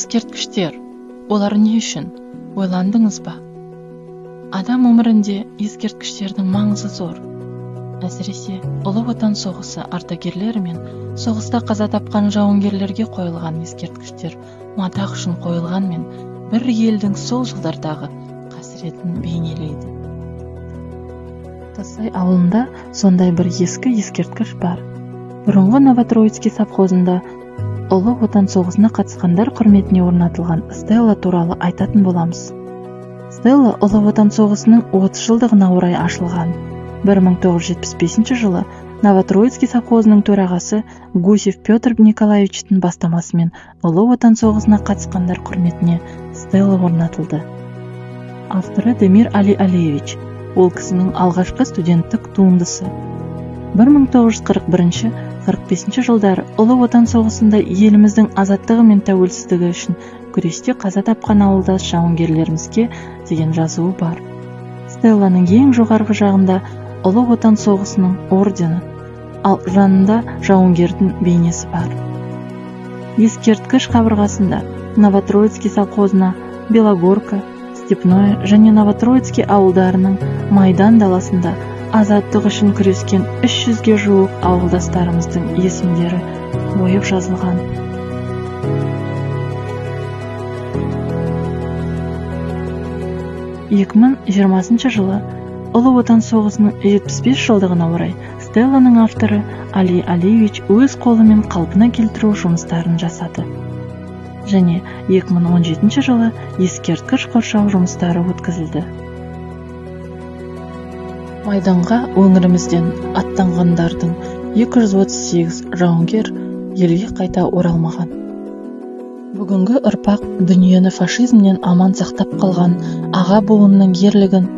Ескерткіштер, олар не үшін? Ойландыңыз ба? Адам өмірінде ескерткіштердің маңызы зор. Әсіресе Ұлы Отан соғысы ардагерлері мен соғыста қаза тапқан жауынгерлерге қойылған ескерткіштер мадақ үшін қойылғанмен, бір елдің сол жылдардағы қасіретін бейнелейді. Тасай ауылында сондай бір ескі ескерткіш бар. Бұрынғы Новотроицкий совхозында Ұлы Отан соғысына қатысқандар құрметіне орнатылған стелла туралы айтатын боламыз. Стелла Ұлы Отан соғысының 30 жылдығына орай ашылған. 1975 жылы Новотроицкий совхозының төрағасы Гусев Петр Николаевичтің бастамасымен Ұлы Отан соғысына қатысқандар құрметіне стелла орнатылды. Авторы Демир Али Алиевич, ол кісінің алғашқы студенттік туындысы. 1941-45 жылдары Ұлы Отан соғысында еліміздің азаттығы мен тәуелсіздігі үшін күресте қаза тапқан ауылдас жауынгерлерімізге деген жазуы бар. Стелланың ең жоғарғы жағында Ұлы Отан соғысының ордені, ал жанында жауынгердің бейнесі бар. Ескерткіш қабырғасында Новотроицкий совхозына, Белогорка, Степное және Новотроицкий ауылдарының Майдан даласында азаттық үшін күрескен 300-ге жуық ауылдастарымыздың есімдері ойып жазылған. жылы Ұлы Отан соғысының 75 жылдығына орай стелланың авторы Али Алиевич өз қолымен қалпына келтіру жұмыстарын жасады. Және 2017 жылы ескерткіш қоршау жұмыстары өткізілді. Майданға өңірімізден аттанғандардың 238 жауынгер елге қайта оралмаған. Бүгінгі ұрпақ дүниені фашизмнен аман сақтап қалған аға буынның ерлігін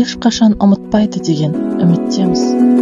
ешқашан ұмытпайды деген үміттеміз.